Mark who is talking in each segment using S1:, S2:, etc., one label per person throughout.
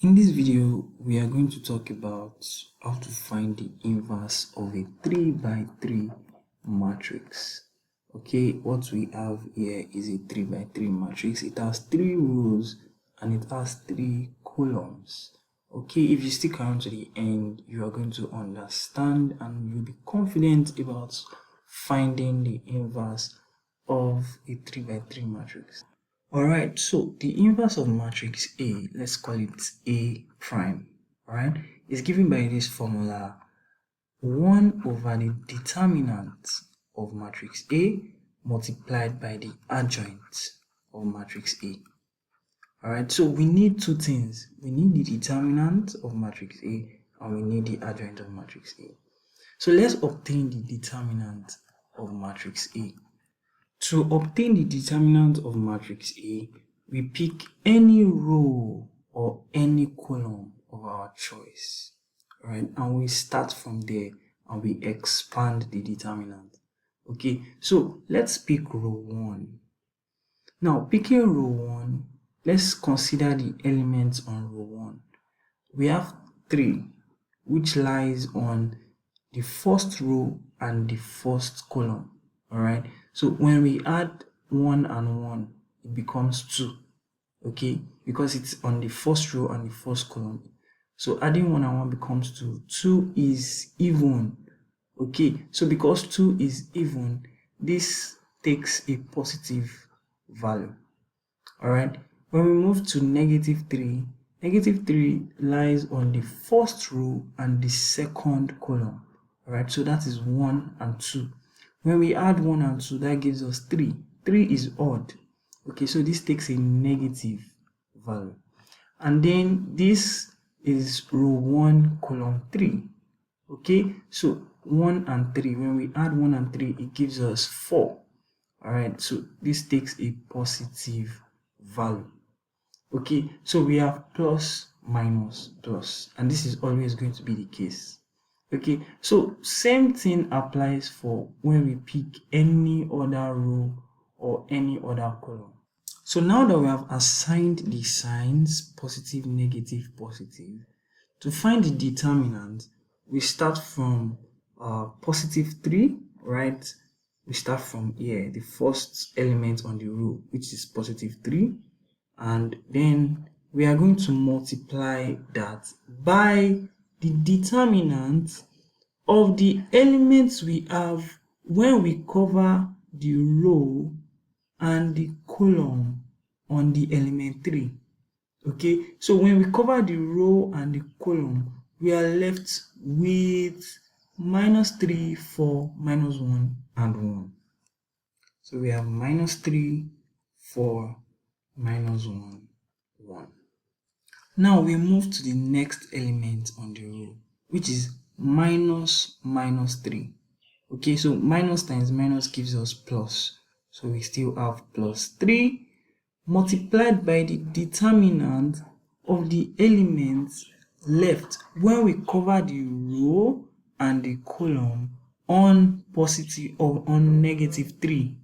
S1: In this video, we are going to talk about how to find the inverse of a 3 by 3 matrix. Okay, what we have here is a 3 by 3 matrix. It has 3 rows and it has 3 columns. Okay, if you stick around to the end, you are going to understand and you'll be confident about finding the inverse of a 3 by 3 matrix. Alright, so the inverse of matrix A, let's call it A prime, alright, is given by this formula 1 over the determinant of matrix A multiplied by the adjoint of matrix A. Alright, so we need two things. We need the determinant of matrix A and we need the adjoint of matrix A. So let's obtain the determinant of matrix A. To obtain the determinant of matrix A, we pick any row or any column of our choice, right? And we start from there and we expand the determinant. Okay, so let's pick row 1. Now, picking row 1, let's consider the elements on row 1. We have 3, which lies on the first row and the first column. Alright, so when we add 1 and 1, it becomes 2, okay, because it's on the first row and the first column. So adding 1 and 1 becomes 2. 2 is even, okay, so because 2 is even, this takes a positive value. Alright, when we move to negative 3 lies on the first row and the second column. Alright, so that is 1 and 2. When we add 1 and 2, that gives us 3. 3 is odd. Okay, so this takes a negative value. And then this is row 1, column 3. Okay, so 1 and 3. When we add 1 and 3, it gives us 4. Alright, so this takes a positive value. Okay, so we have plus, minus, plus. And this is always going to be the case. Okay, so same thing applies for when we pick any other row or any other column. So now that we have assigned the signs positive, negative, positive, to find the determinant, we start from positive 3, right? We start from here, the first element on the row, which is positive 3, and then we are going to multiply that by the determinant of the elements we have when we cover the row and the column on the element 3. Okay, so when we cover the row and the column, we are left with minus 3, 4, minus 1, and 1. So we have minus 3, 4, minus 1, 1. Now we move to the next element on the row, which is minus 3. Okay, so minus times minus gives us plus. So we still have plus 3 multiplied by the determinant of the elements left when we cover the row and the column on positive or on negative 3.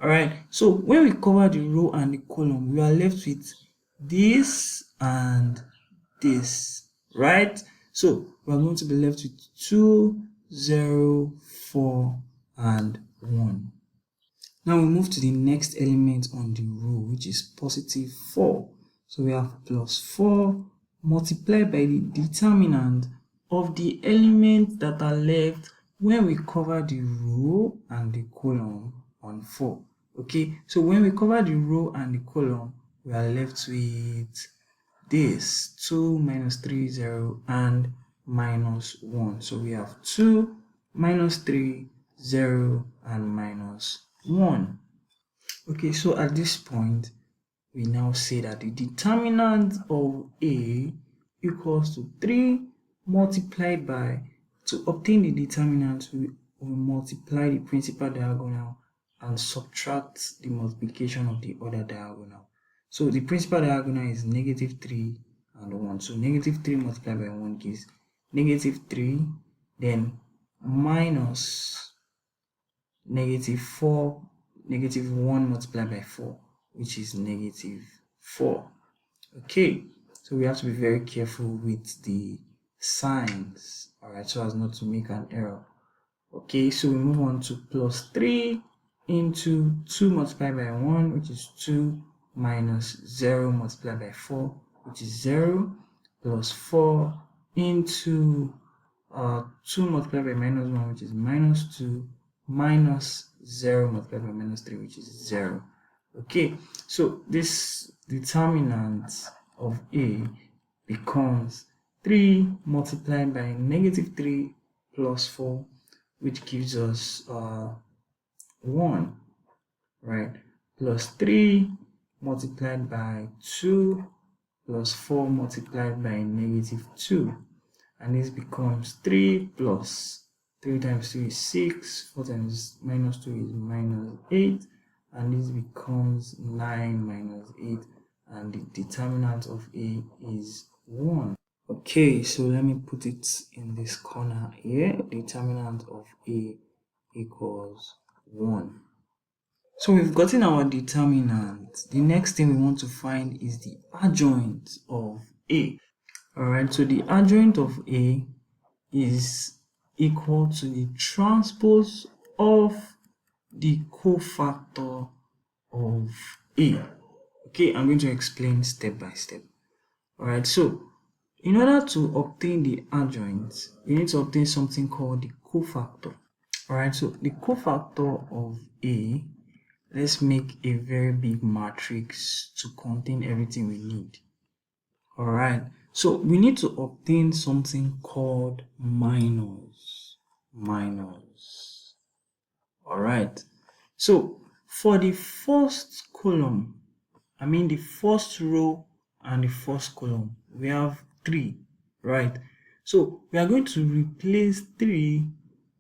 S1: Alright, so when we cover the row and the column, we are left with this and this, right? So we are going to be left with 2, 0, 4, and 1. Now we move to the next element on the row, which is positive 4. So we have plus 4 multiplied by the determinant of the elements that are left when we cover the row and the column on 4. Okay, so when we cover the row and the column, we are left with this 2 minus 3, 0, and minus 1. So we have 2 minus 3, 0, and minus 1. Okay, so at this point, we now say that the determinant of A equals to 3 multiplied by, to obtain the determinant, we multiply the principal diagonal and subtract the multiplication of the other diagonal. So the principal diagonal is negative 3 and 1. So negative 3 multiplied by 1 gives negative 3, then minus negative 4, negative 1 multiplied by 4, which is negative 4. Okay, So we have to be very careful with the signs, all right, so as not to make an error. Okay, so we move on to plus 3 into 2 multiplied by 1, which is 2, minus 0 multiplied by 4, which is 0, plus 4 into 2 multiplied by minus 1, which is minus 2, minus 0 multiplied by minus 3, which is 0. Okay, so this determinant of A becomes 3 multiplied by negative 3 plus 4, which gives us 1, right? Plus 3 multiplied by 2 plus 4 multiplied by negative 2. And this becomes 3 plus 3 times 2 is 6, 4 times minus 2 is minus 8, and this becomes 9 minus 8, and the determinant of A is 1. Okay, so let me put it in this corner here. Determinant of A equals 1. So we've gotten our determinant. The next thing we want to find is the adjoint of A. Alright, so the adjoint of A is equal to the transpose of the cofactor of A. Okay, I'm going to explain step by step. Alright, so in order to obtain the adjoint, you need to obtain something called the cofactor. Alright, so the cofactor of A, let's make a very big matrix to contain everything we need. Alright, so we need to obtain something called minors. Alright, so for the first column, the first row and the first column, we have 3, right? So we are going to replace 3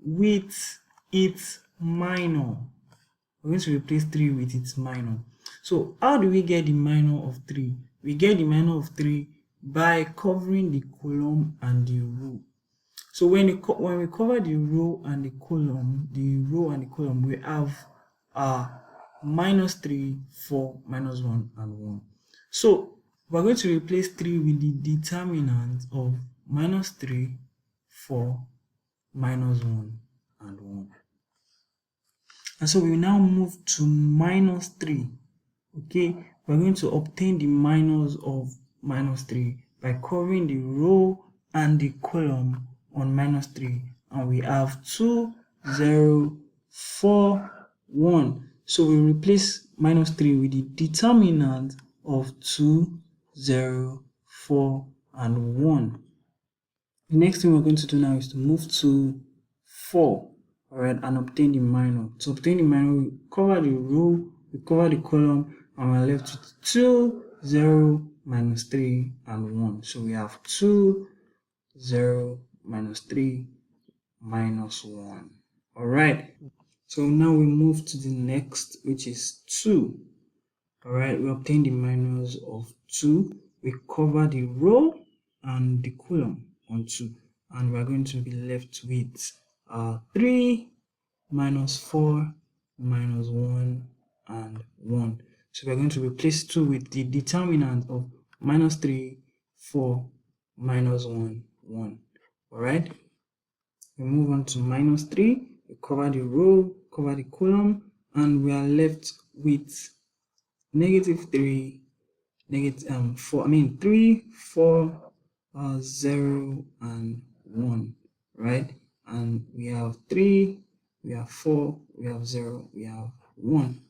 S1: with its minor. We're going to replace 3 with its minor. So how do we get the minor of 3? We get the minor of 3 by covering the column and the row. So when we cover the row and the column, we have minus 3, 4, minus 1, and 1. So we're going to replace 3 with the determinant of minus 3, 4, minus 1, and 1. And so we will now move to minus 3. Okay, we're going to obtain the minors of minus 3 by covering the row and the column on minus 3. And we have 2, 0, 4, 1. So we replace minus 3 with the determinant of 2, 0, 4, and 1. The next thing we're going to do now is to move to 4. Alright, and obtain the minor. To obtain the minor, we cover the row, we cover the column, and we're left with 2, 0, minus 3, and 1. So we have 2, 0, minus 3, minus 1. Alright, so now we move to the next, which is 2. Alright, we obtain the minors of 2. We cover the row and the column on 2. And we're going to be left with 3, minus 4, minus 1, and 1. So we're going to replace 2 with the determinant of minus 3, 4, minus 1, 1. Alright, we move on to minus 3. We cover the row, cover the column, and we are left with negative 3, 3, 4, 0, and 1, right? And we have 3, we have 4, we have 0, we have 1.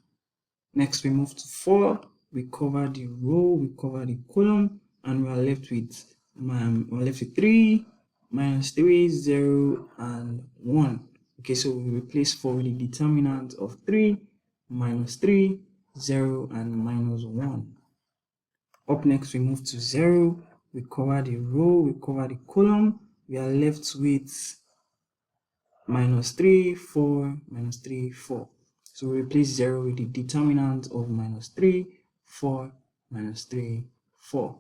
S1: Next, we move to 4. We cover the row, we cover the column, and we are left with 3, minus 3, 0, and 1. Okay, so we replace 4 with the determinant of 3, minus 3, 0, and minus 1. Up next, we move to 0. We cover the row, we cover the column. We are left with minus 3, 4, minus 3, 4. So we replace 0 with the determinant of minus 3, 4, minus 3, 4.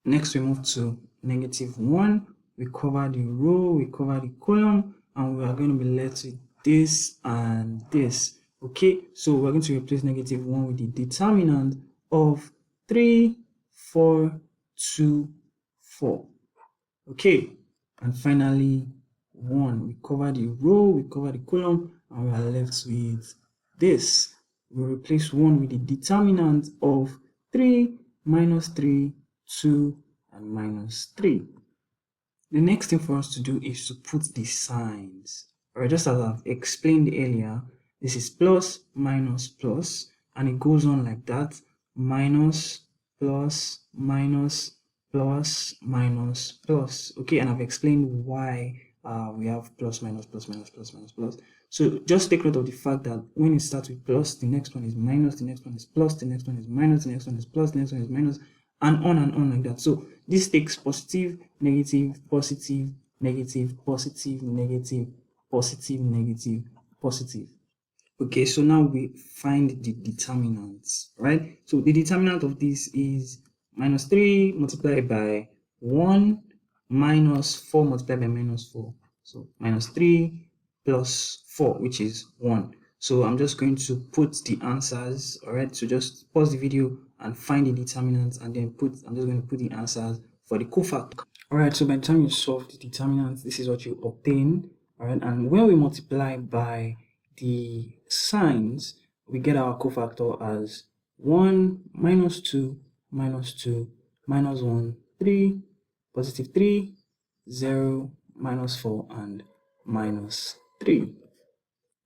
S1: Next, we move to negative 1. We cover the row, we cover the column, and we are going to be left with this and this. Okay, so we're going to replace negative 1 with the determinant of 3, 4, 2, 4. Okay, and finally 1. We cover the row, we cover the column, and we are left with this. We replace 1 with the determinant of 3, minus 3, 2, and minus 3. The next thing for us to do is to put the signs. Alright, just as I've explained earlier, this is plus, minus, plus, and it goes on like that. Minus, plus, minus, plus, minus, plus. Okay, and I've explained why we have plus, minus, plus, minus, plus, minus, plus. So just take note of the fact that when it starts with plus, the next one is minus, the next one is plus, the next one is minus, the next one is plus, the next one is minus, and on like that. So this takes positive, negative, positive, negative, positive, negative, positive, negative, positive. Okay, so now we find the determinants, right? So the determinant of this is minus 3 multiplied by 1 minus 4 multiplied by minus 4. So minus 3 plus 4, which is 1. So I'm just going to put the answers, all right? So just pause the video and find the determinants, and then I'm just going to put the answers for the cofactor. All right, so by the time you solve the determinants, this is what you obtain, all right? And when we multiply by the signs, we get our cofactor as 1 minus 2 minus 2 minus 1, 3, positive 3, 0, minus 4, and minus 3.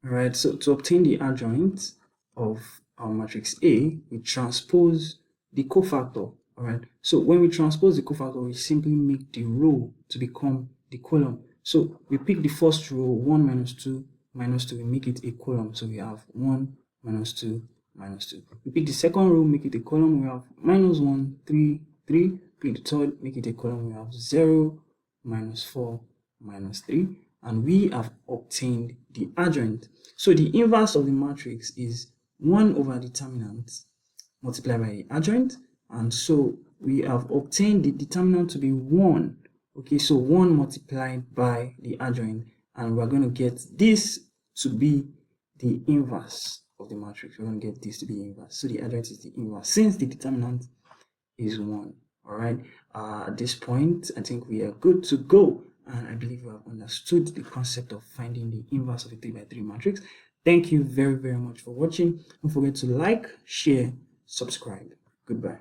S1: Alright, so to obtain the adjoint of our matrix A, we transpose the cofactor. Alright, so when we transpose the cofactor, we simply make the row to become the column. So we pick the first row, 1 minus 2 minus 2, we make it a column. So we have 1 minus 2 minus 2. We pick the second row, make it a column. We have minus 1, 3, 3. Pick the third, make it a column. We have 0, minus 4, minus 3. And we have obtained the adjoint. So the inverse of the matrix is 1 over determinant multiplied by the adjoint. And so we have obtained the determinant to be 1. Okay, so 1 multiplied by the adjoint. And we're going to get this to be the inverse of the matrix. We're going to get this to be inverse. So the adjoint is the inverse since the determinant is 1. All right. At this point, I think we are good to go. And I believe you have understood the concept of finding the inverse of a 3 by 3 matrix. Thank you very, very much for watching. Don't forget to like, share, subscribe. Goodbye.